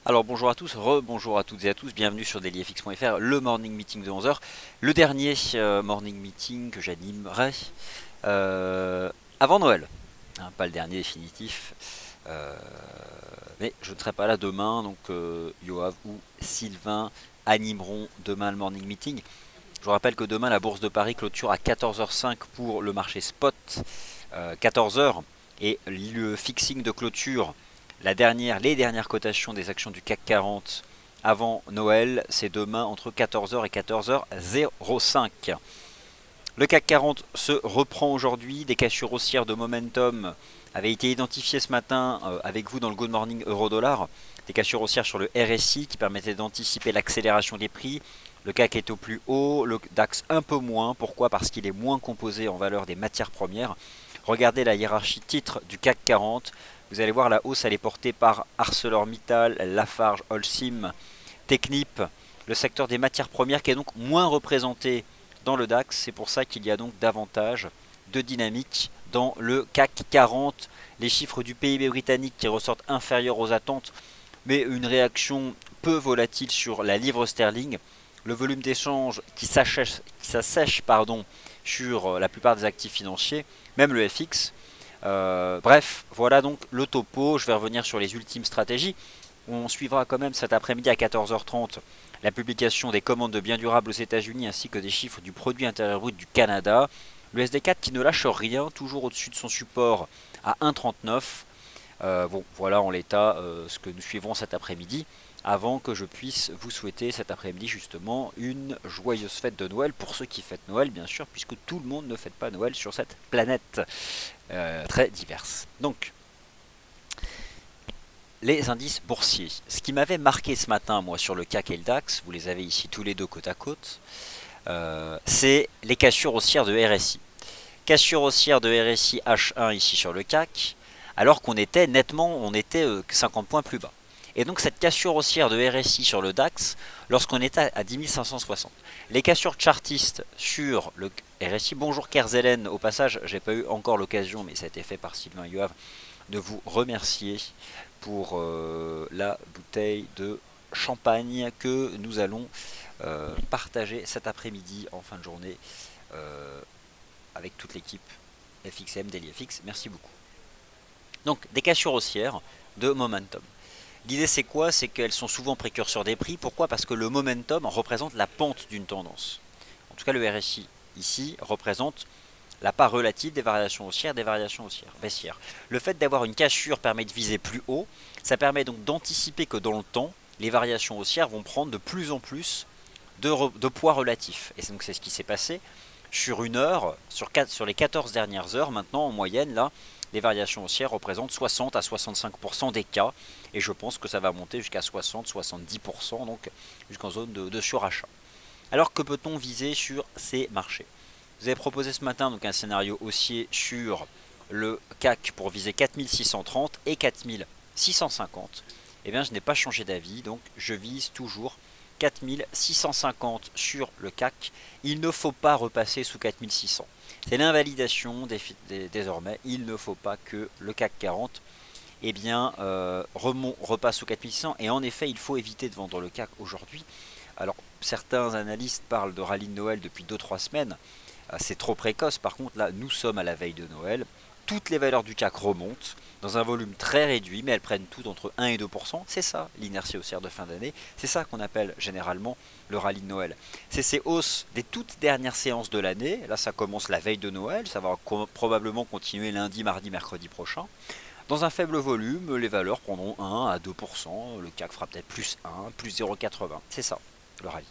Alors bonjour à tous, rebonjour à toutes et à tous, bienvenue sur dailyfx.fr, le morning meeting de 11 heures, le dernier morning meeting que j'animerai euh, avant Noël. Hein, pas le dernier définitif, euh, mais je ne serai pas là demain, donc Yoav ou Sylvain animeront demain le morning meeting. Je vous rappelle que demain la bourse de Paris clôture à 14h05 pour le marché spot, 14h, et le fixing de clôture, les dernières cotations des actions du CAC 40 avant Noël, c'est demain entre 14h et 14h05. Le CAC 40 se reprend aujourd'hui, des cassures haussières de momentum avaient été identifiées ce matin avec vous dans le Good Morning Euro-Dollar, des cassures haussières sur le RSI qui permettaient d'anticiper l'accélération des prix. Le CAC est au plus haut, le DAX un peu moins. Pourquoi? Parce qu'il est moins composé en valeur des matières premières. Regardez la hiérarchie titre du CAC 40. Vous allez voir, la hausse elle est portée par ArcelorMittal, Lafarge, Holcim, Technip, le secteur des matières premières qui est donc moins représenté dans le DAX. C'est pour ça qu'il y a donc davantage de dynamique dans le CAC 40. Les chiffres du PIB britannique qui ressortent inférieurs aux attentes, mais une réaction peu volatile sur la livre sterling. Le volume d'échange qui s'assèche sur la plupart des actifs financiers, même le FX. Bref, voilà donc le topo. Je vais revenir sur les ultimes stratégies. On suivra quand même cet après-midi à 14h30 la publication des commandes de biens durables aux États-Unis ainsi que des chiffres du produit intérieur brut du Canada. Le SD4 qui ne lâche rien, toujours au-dessus de son support à 1,39. Bon, voilà en l'état ce que nous suivrons cet après-midi, avant que je puisse vous souhaiter cet après-midi justement une joyeuse fête de Noël pour ceux qui fêtent Noël, bien sûr, puisque tout le monde ne fête pas Noël sur cette planète très diverse. Donc, les indices boursiers. Ce qui m'avait marqué ce matin, moi, sur le CAC et le DAX, vous les avez ici tous les deux côte à côte, c'est les cassures haussières de RSI. Cassure haussière de RSI H1 ici sur le CAC, alors qu'on était nettement, on était 50 points plus bas. Et donc cette cassure haussière de RSI sur le DAX, lorsqu'on était à 10 560. Les cassures chartistes sur le RSI, bonjour Kerzelen, au passage, j'ai pas eu encore l'occasion, mais ça a été fait par Sylvain Yoav, de vous remercier pour la bouteille de champagne que nous allons partager cet après-midi en fin de journée euh, avec toute l'équipe FXM, DailyFX. Merci beaucoup. Donc des cassures haussières de momentum. L'idée c'est quoi? C'est qu'elles sont souvent précurseurs des prix. Pourquoi? Parce que le momentum représente la pente d'une tendance. En tout cas le RSI ici représente la part relative des variations haussières, baissières. Le fait d'avoir une cassure permet de viser plus haut. Ça permet donc d'anticiper que dans le temps, les variations haussières vont prendre de plus en plus de poids relatif. Et donc c'est ce qui s'est passé sur une heure, sur les 14 dernières heures. Maintenant, en moyenne, là, les variations haussières représentent 60 à 65% des cas. Et je pense que ça va monter jusqu'à 60-70%, donc jusqu'en zone de surachat. Alors que peut-on viser sur ces marchés? Vous avez proposé ce matin donc un scénario haussier sur le CAC pour viser 4630 et 4650. Eh bien, je n'ai pas changé d'avis, donc je vise toujours 4650 sur le CAC. Il ne faut pas repasser sous 4600. C'est l'invalidation désormais. Il ne faut pas que le CAC 40 repasse sous 4600. Et en effet, il faut éviter de vendre le CAC aujourd'hui. Alors, certains analystes parlent de rallye de Noël depuis 2-3 semaines. C'est trop précoce. Par contre, là, nous sommes à la veille de Noël. Toutes les valeurs du CAC remontent dans un volume très réduit, mais elles prennent toutes entre 1 et 2%. C'est ça l'inertie haussière de fin d'année. C'est ça qu'on appelle généralement le rallye de Noël. C'est ces hausses des toutes dernières séances de l'année. Là, ça commence la veille de Noël. Ça va probablement continuer lundi, mardi, mercredi prochain. Dans un faible volume, les valeurs prendront 1 à 2%. Le CAC fera peut-être plus 1, plus 0,80. C'est ça, le rallye.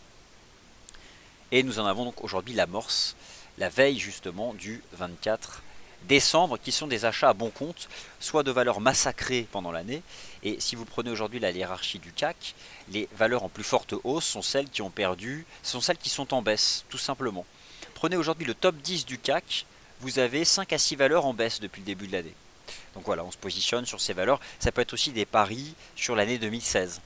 Et nous en avons donc aujourd'hui l'amorce, la veille justement du 24 décembre, qui sont des achats à bon compte, soit de valeurs massacrées pendant l'année. Et si vous prenez aujourd'hui la hiérarchie du CAC, les valeurs en plus forte hausse sont celles qui ont perdu, sont celles qui sont en baisse, tout simplement. Prenez aujourd'hui le top 10 du CAC, vous avez 5 à 6 valeurs en baisse depuis le début de l'année. Donc voilà, on se positionne sur ces valeurs. Ça peut être aussi des paris sur l'année 2016.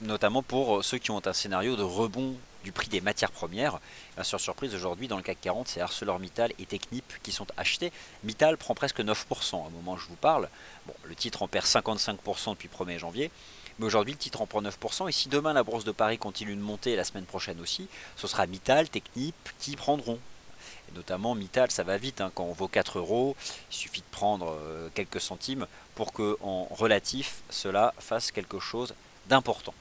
Notamment pour ceux qui ont un scénario de rebond du prix des matières premières. Bien sûr, surprise, aujourd'hui dans le CAC 40, c'est ArcelorMittal et Technip qui sont achetés. Mittal prend presque 9% au moment où je vous parle. Bon, le titre en perd 55% depuis le 1er janvier. Mais aujourd'hui, le titre en prend 9%. Et si demain la bourse de Paris continue de monter, et la semaine prochaine aussi, ce sera Mittal, Technip qui prendront. Et notamment Mittal, ça va vite, hein, quand on vaut 4 euros, il suffit de prendre quelques centimes pour que en relatif, cela fasse quelque chose d'important.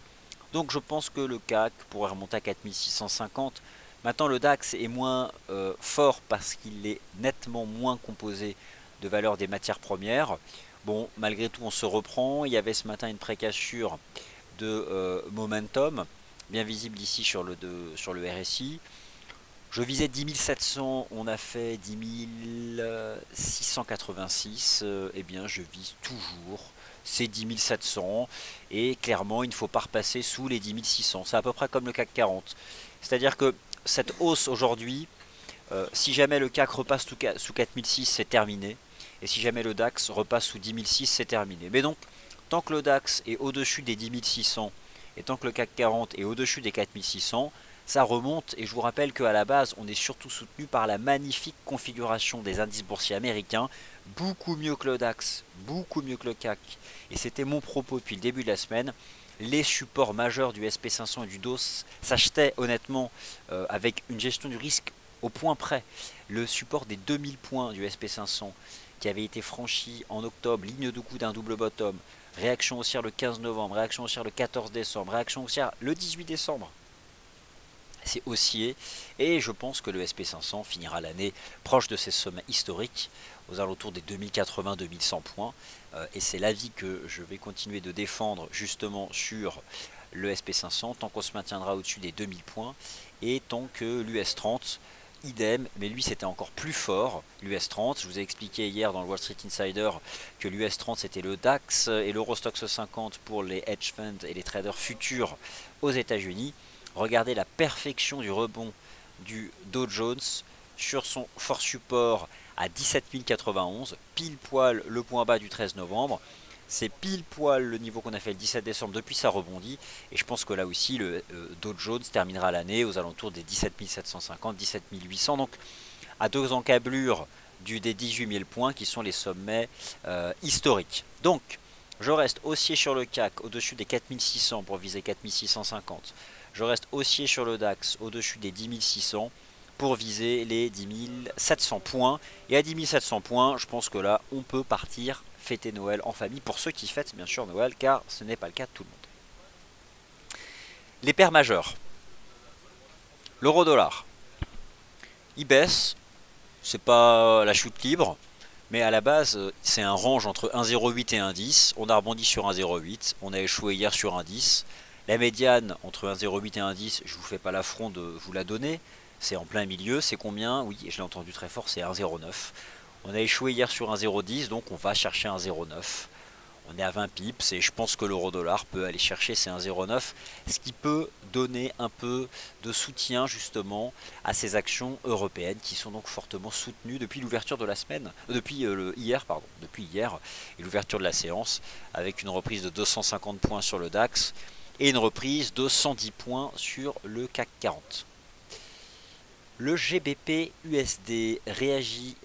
Donc je pense que le CAC pourrait remonter à 4650. Maintenant le DAX est moins fort parce qu'il est nettement moins composé de valeur des matières premières. Bon, malgré tout on se reprend. Il y avait ce matin une précassure de momentum, bien visible ici sur le RSI. Je visais 10 700, on a fait 10 686, eh bien je vise toujours ces 10 700 et clairement il ne faut pas repasser sous les 10 600, c'est à peu près comme le CAC 40. C'est-à-dire que cette hausse aujourd'hui, si jamais le CAC repasse sous 4006 c'est terminé, et si jamais le DAX repasse sous 10 c'est terminé. Mais donc, tant que le DAX est au-dessus des 10 600 et tant que le CAC 40 est au-dessus des 4600, ça remonte. Et je vous rappelle qu'à la base, on est surtout soutenu par la magnifique configuration des indices boursiers américains, beaucoup mieux que le DAX, beaucoup mieux que le CAC. Et c'était mon propos depuis le début de la semaine. Les supports majeurs du SP500 et du DOS s'achetaient honnêtement avec une gestion du risque au point près. Le support des 2000 points du SP500 qui avait été franchi en octobre, ligne de coup d'un double bottom, réaction haussière le 15 novembre, réaction haussière le 14 décembre, réaction haussière le 18 décembre. C'est haussier et je pense que le SP500 finira l'année proche de ses sommets historiques aux alentours des 2080-2100 points et c'est l'avis que je vais continuer de défendre justement sur le SP500 tant qu'on se maintiendra au-dessus des 2000 points et tant que l'US 30 idem, mais lui c'était encore plus fort, l'US 30. Je vous ai expliqué hier dans le Wall Street Insider que l'US 30 c'était le DAX et l'Eurostoxx 50 pour les hedge funds et les traders futurs aux États-Unis. Regardez la perfection du rebond du Dow Jones sur son fort support à 17 091, pile poil le point bas du 13 novembre. C'est pile poil le niveau qu'on a fait le 17 décembre, depuis ça rebondit. Et je pense que là aussi, le Dow Jones terminera l'année aux alentours des 17 750, 17 800. Donc à deux encablures des 18 000 points qui sont les sommets historiques. Donc je reste haussier sur le CAC au-dessus des 4600 pour viser 4650. Je reste haussier sur le DAX au-dessus des 10 600 pour viser les 10 700 points. Et à 10 700 points, je pense que là, on peut partir fêter Noël en famille, pour ceux qui fêtent bien sûr Noël, car ce n'est pas le cas de tout le monde. Les paires majeures. L'euro-dollar. Il baisse, c'est pas la chute libre, mais à la base, c'est un range entre 1,08 et 1,10. On a rebondi sur 1,08, on a échoué hier sur 1,10. La médiane entre 1,08 et 1,10, je vous fais pas l'affront de vous la donner, c'est en plein milieu, c'est combien? Oui, je l'ai entendu très fort, c'est 1,09. On a échoué hier sur 1,010, donc on va chercher 1,09. On est à 20 pips et je pense que l'euro-dollar peut aller chercher ces 1,09, ce qui peut donner un peu de soutien justement à ces actions européennes qui sont donc fortement soutenues depuis l'ouverture de la semaine, depuis hier et l'ouverture de la séance, avec une reprise de 250 points sur le DAX et une reprise de 110 points sur le CAC 40. Le GBP USD réagit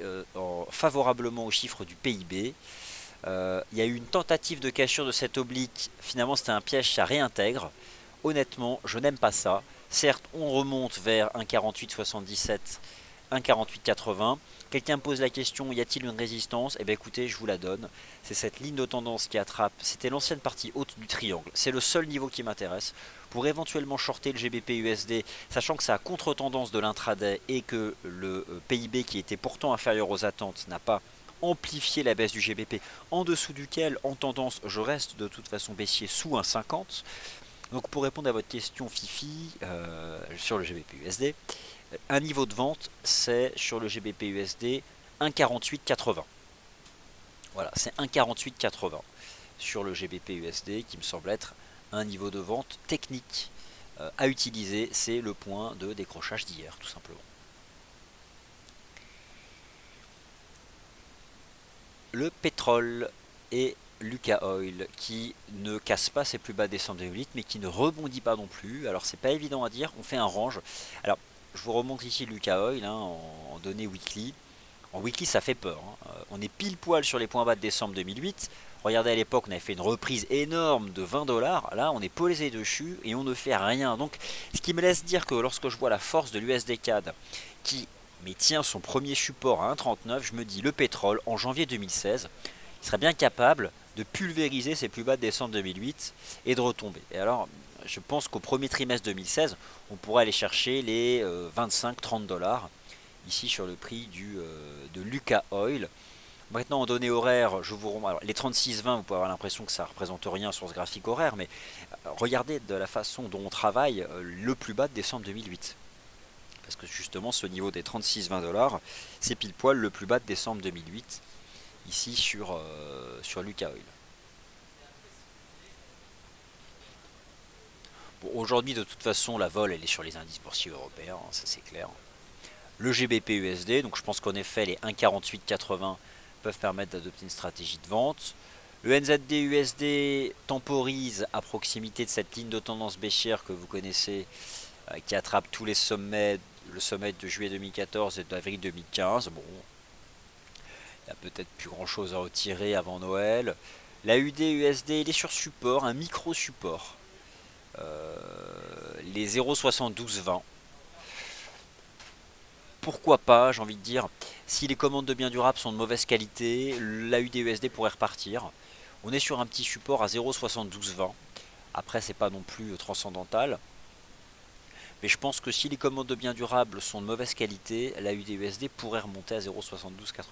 favorablement aux chiffres du PIB. Il y a eu une tentative de cassure de cette oblique. Finalement, c'était un piège, ça réintègre. Honnêtement, je n'aime pas ça. Certes, on remonte vers 1,4877, 1,4880. Quelqu'un me pose la question, y a-t-il une résistance? Eh bien écoutez, je vous la donne. C'est cette ligne de tendance qui attrape. C'était l'ancienne partie haute du triangle. C'est le seul niveau qui m'intéresse. Pour éventuellement shorter le GBP USD, sachant que ça a contre-tendance de l'intraday et que le PIB qui était pourtant inférieur aux attentes n'a pas amplifié la baisse du GBP, en dessous duquel, en tendance, je reste de toute façon baissier sous 1,50. Donc pour répondre à votre question Fifi sur le GBP USD, un niveau de vente, c'est sur le GBP USD 1,4880. Voilà, c'est 1,4880 sur le GBP USD qui me semble être un niveau de vente technique à utiliser. C'est le point de décrochage d'hier, tout simplement. Le pétrole et Lucas Oil qui ne casse pas ses plus bas décembre 2008 mais qui ne rebondit pas non plus. Alors c'est pas évident à dire, on fait un range. Alors je vous remontre ici Lucas Oil en données weekly. En weekly, ça fait peur, hein. On est pile poil sur les points bas de décembre 2008. Regardez, à l'époque, on avait fait une reprise énorme de 20 dollars. Là, on est posé dessus et on ne fait rien. Donc, ce qui me laisse dire que lorsque je vois la force de l'USD CAD qui tient son premier support à 1,39, je me dis le pétrole en janvier 2016, il serait bien capable de pulvériser ses plus bas de décembre 2008 et de retomber. Et alors, je pense qu'au premier trimestre 2016, on pourrait aller chercher les 25-30 dollars ici sur le prix de Lucas Oil. Maintenant en données horaires, je vous remontre. Alors, les 36-20, vous pouvez avoir l'impression que ça ne représente rien sur ce graphique horaire, mais regardez de la façon dont on travaille le plus bas de décembre 2008. Parce que justement ce niveau des 36-20 dollars, c'est pile poil le plus bas de décembre 2008, ici sur Lucas Oil. Bon, aujourd'hui de toute façon la vol elle est sur les indices boursiers européens, hein, ça c'est clair. Le GBP USD, donc je pense qu'en effet les 1,4880 peuvent permettre d'adopter une stratégie de vente. Le NZD USD temporise à proximité de cette ligne de tendance baissière que vous connaissez, qui attrape tous les sommets, le sommet de juillet 2014 et d'avril 2015. Bon, il n'y a peut-être plus grand chose à retirer avant Noël. La UD USD, il est sur support, un micro support. Les 0,7220. Pourquoi pas, j'ai envie de dire, si les commandes de biens durables sont de mauvaise qualité, la UD/USD pourrait repartir. On est sur un petit support à 0,7220. Après, c'est pas non plus transcendantal. Mais je pense que si les commandes de biens durables sont de mauvaise qualité, la UD/USD pourrait remonter à 0,7280.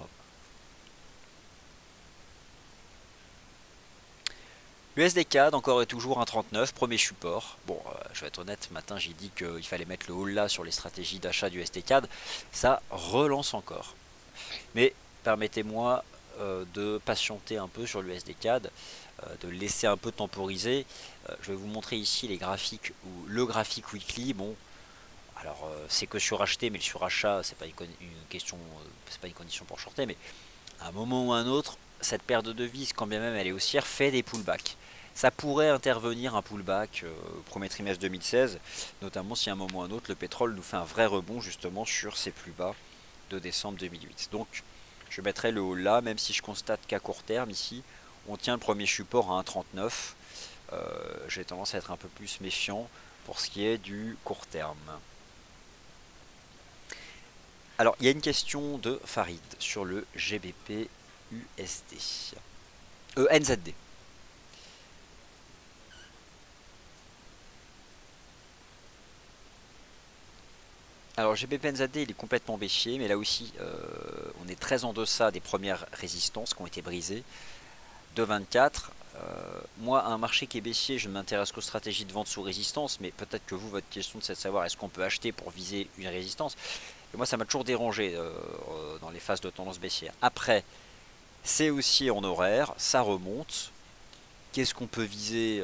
USD-CAD encore et toujours 1,39, premier support. Bon, je vais être honnête, ce matin j'ai dit qu'il fallait mettre le haut là sur les stratégies d'achat du USD-CAD. Ça relance encore. Mais permettez-moi de patienter un peu sur l'USD-CAD, de laisser un peu temporiser. Je vais vous montrer ici les graphiques, ou le graphique weekly. Bon, alors c'est que suracheté, mais le surachat, c'est pas une question, c'est pas une condition pour shorter, mais à un moment ou à un autre, cette paire de devises, quand bien même elle est haussière, fait des pullbacks. Ça pourrait intervenir un pullback au premier trimestre 2016, notamment si à un moment ou à un autre le pétrole nous fait un vrai rebond justement sur ses plus bas de décembre 2008. Donc je mettrai le haut là, même si je constate qu'à court terme ici, on tient le premier support à 1,39. J'ai tendance à être un peu plus méfiant pour ce qui est du court terme. Alors il y a une question de Farid sur le GBP USD. NZD. Alors GBP NZD il est complètement baissier, mais là aussi on est très en deçà des premières résistances qui ont été brisées. 2,24. Moi, un marché qui est baissier, je ne m'intéresse qu'aux stratégies de vente sous résistance, mais peut-être que vous, votre question c'est de savoir est-ce qu'on peut acheter pour viser une résistance. Et moi, ça m'a toujours dérangé dans les phases de tendance baissière. Après, c'est aussi en horaire, ça remonte. Qu'est-ce qu'on peut viser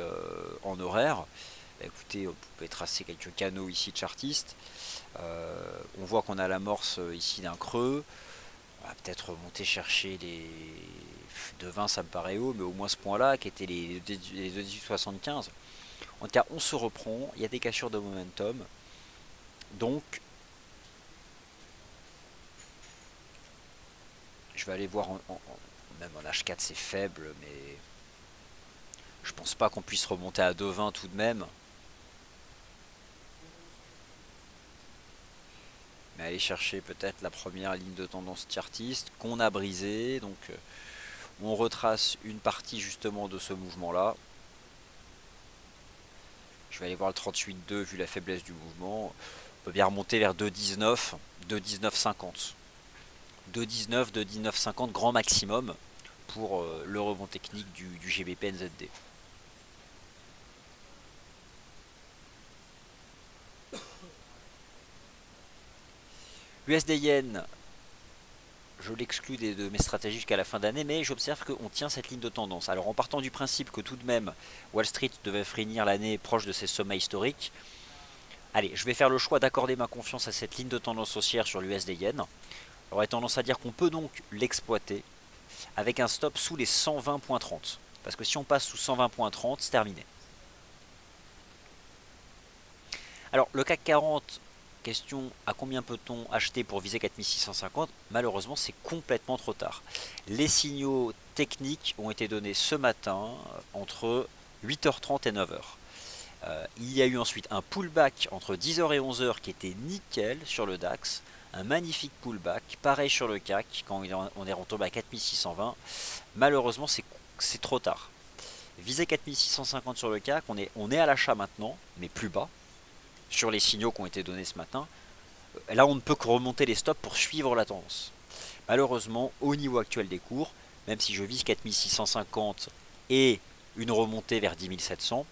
en horaire? Bah, écoutez, vous pouvez tracer quelques canaux ici de chartistes. On voit qu'on a l'amorce ici d'un creux. On va peut-être monter chercher les 2,20, ça me paraît haut, mais au moins ce point-là, qui était les 2,1875. En tout cas, on se reprend, il y a des cassures de momentum. Donc, je vais aller voir, même en H4 c'est faible, mais je pense pas qu'on puisse remonter à 2,20 tout de même. Mais aller chercher peut-être la première ligne de tendance chartiste qu'on a brisée. Donc on retrace une partie justement de ce mouvement-là. Je vais aller voir le 38,2 vu la faiblesse du mouvement. On peut bien remonter vers 2,19, 2,1950. 2,19, 2,1950 grand maximum pour le rebond technique du GBP NZD. USD Yen, je l'exclus de mes stratégies jusqu'à la fin d'année, mais j'observe qu'on tient cette ligne de tendance. Alors en partant du principe que tout de même Wall Street devait finir l'année proche de ses sommets historiques, allez, je vais faire le choix d'accorder ma confiance à cette ligne de tendance haussière sur l'USD Yen. J'aurais tendance à dire qu'on peut donc l'exploiter avec un stop sous les 120.30. Parce que si on passe sous 120.30, c'est terminé. Alors le CAC 40 question, à combien peut-on acheter pour viser 4650? Malheureusement, c'est complètement trop tard. Les signaux techniques ont été donnés ce matin entre 8h30 et 9h. Il y a eu ensuite un pullback entre 10h et 11h qui était nickel sur le DAX. Un magnifique pullback, pareil sur le CAC quand on est retombé à 4620. Malheureusement, c'est trop tard. Viser 4650 sur le CAC, on est à l'achat maintenant, mais plus bas, sur les signaux qui ont été donnés ce matin. Là, on ne peut que remonter les stops pour suivre la tendance. Malheureusement, au niveau actuel des cours, même si je vise 4650 et une remontée vers 10700,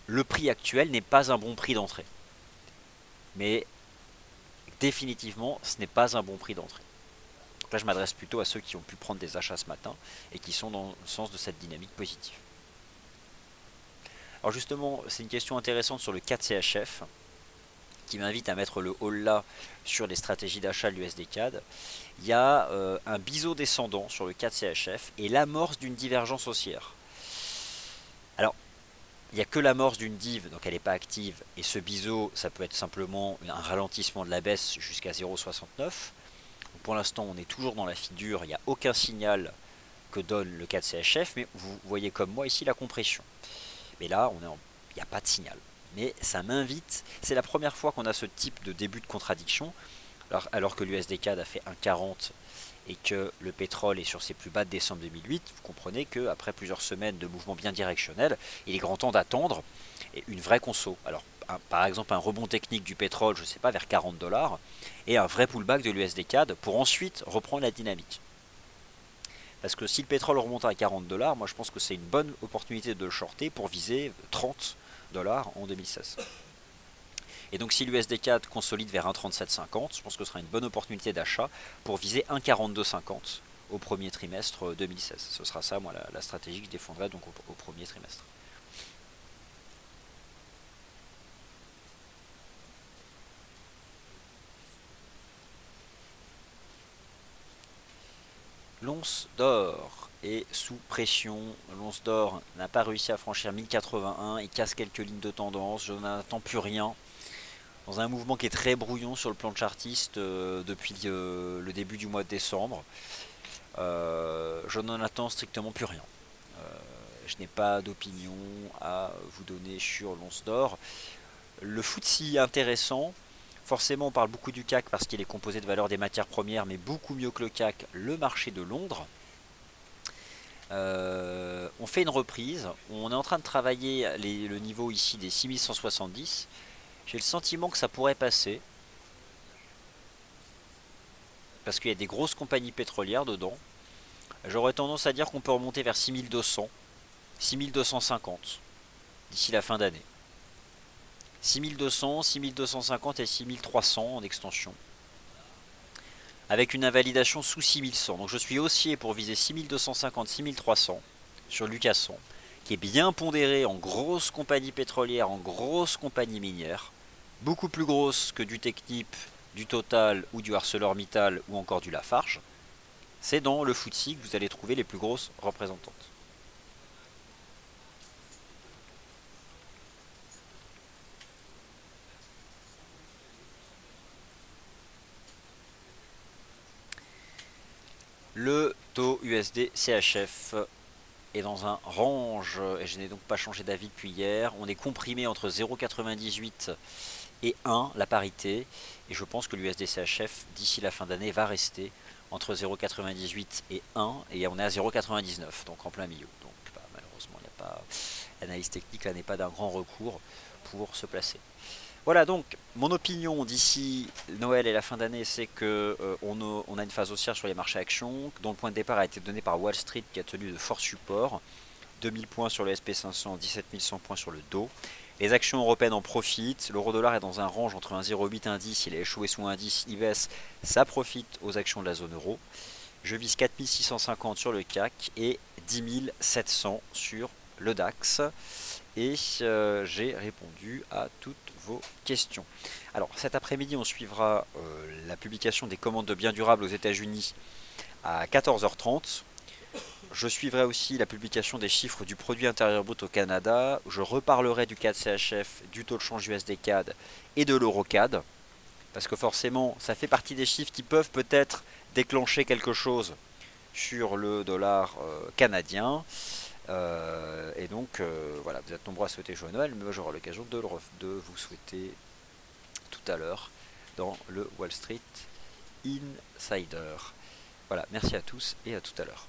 le prix actuel n'est pas un bon prix d'entrée. Mais définitivement, ce n'est pas un bon prix d'entrée. Donc là, je m'adresse plutôt à ceux qui ont pu prendre des achats ce matin et qui sont dans le sens de cette dynamique positive. Alors justement, c'est une question intéressante sur le 4 CHF qui m'invite à mettre le haut là sur les stratégies d'achat de l'USD CAD. Il y a un biseau descendant sur le 4 CHF et l'amorce d'une divergence haussière. Alors, il n'y a que l'amorce d'une div, donc elle n'est pas active, et ce biseau, ça peut être simplement un ralentissement de la baisse jusqu'à 0,69. Pour l'instant, on est toujours dans la figure, il n'y a aucun signal que donne le 4 CHF, mais vous voyez comme moi ici la compression. Mais là, il n'y a pas de signal. Mais ça m'invite, c'est la première fois qu'on a ce type de début de contradiction, alors que l'USD CAD a fait 1,40 et que le pétrole est sur ses plus bas de décembre 2008, vous comprenez qu'après plusieurs semaines de mouvements bien directionnels, il est grand temps d'attendre une vraie conso. Alors, par exemple, un rebond technique du pétrole, je ne sais pas, vers 40 $, et un vrai pullback de l'USD CAD pour ensuite reprendre la dynamique. Parce que si le pétrole remonte à 40 $, moi je pense que c'est une bonne opportunité de le shorter pour viser 30 $ en 2016. Et donc si l'USD CAD consolide vers 1,3750, je pense que ce sera une bonne opportunité d'achat pour viser 1,4250 au premier trimestre 2016. Ce sera ça, moi, la stratégie que je défendrai donc au premier trimestre. L'once d'or est sous pression. L'once d'or n'a pas réussi à franchir 1081. Il casse quelques lignes de tendance. Je n'attends plus rien. Dans un mouvement qui est très brouillon sur le plan chartiste depuis le début du mois de décembre. Je n'en attends strictement plus rien. Je n'ai pas d'opinion à vous donner sur l'once d'or. Le FTSE intéressant. Forcément, on parle beaucoup du CAC parce qu'il est composé de valeurs des matières premières, mais beaucoup mieux que le CAC, le marché de Londres. On fait une reprise. On est en train de travailler le niveau ici des 6170. J'ai le sentiment que ça pourrait passer. Parce qu'il y a des grosses compagnies pétrolières dedans. J'aurais tendance à dire qu'on peut remonter vers 6200, 6250 d'ici la fin d'année. 6200, 6250 et 6300 en extension. Avec une invalidation sous 6100. Donc je suis haussier pour viser 6250, 6300 sur Lucas 100, qui est bien pondéré en grosses compagnies pétrolières, en grosses compagnies minières. Beaucoup plus grosses que du Technip, du Total ou du ArcelorMittal ou encore du Lafarge. C'est dans le FTSE que vous allez trouver les plus grosses représentantes. Le taux USD CHF est dans un range, et je n'ai donc pas changé d'avis depuis hier. On est comprimé entre 0,98 et 1, la parité, et je pense que l'USD CHF d'ici la fin d'année va rester entre 0,98 et 1, et on est à 0,99, donc en plein milieu. Donc malheureusement, il n'y a pas, l'analyse technique là n'est pas d'un grand recours pour se placer. Voilà, donc mon opinion d'ici Noël et la fin d'année, c'est que on a une phase haussière sur les marchés actions, dont le point de départ a été donné par Wall Street, qui a tenu de forts supports. 2000 points sur le SP500, 17 100 points sur le Dow. Les actions européennes en profitent. L'euro-dollar est dans un range entre 1,08 et 1,10. Il a échoué sous 1,10. Il baisse. Ça profite aux actions de la zone euro. Je vise 4650 sur le CAC et 10 700 sur le DAX. Et j'ai répondu à toutes vos questions. Alors cet après-midi, on suivra la publication des commandes de biens durables aux États-Unis à 14h30. Je suivrai aussi la publication des chiffres du produit intérieur brut au Canada. Je reparlerai du CAD CHF, du taux de change USD CAD et de l'euro CAD. parce que forcément, ça fait partie des chiffres qui peuvent peut-être déclencher quelque chose sur le dollar canadien. Et donc, voilà, vous êtes nombreux à souhaiter joyeux Noël, mais moi j'aurai l'occasion de vous souhaiter tout à l'heure dans le Wall Street Insider. Voilà, merci à tous et à tout à l'heure.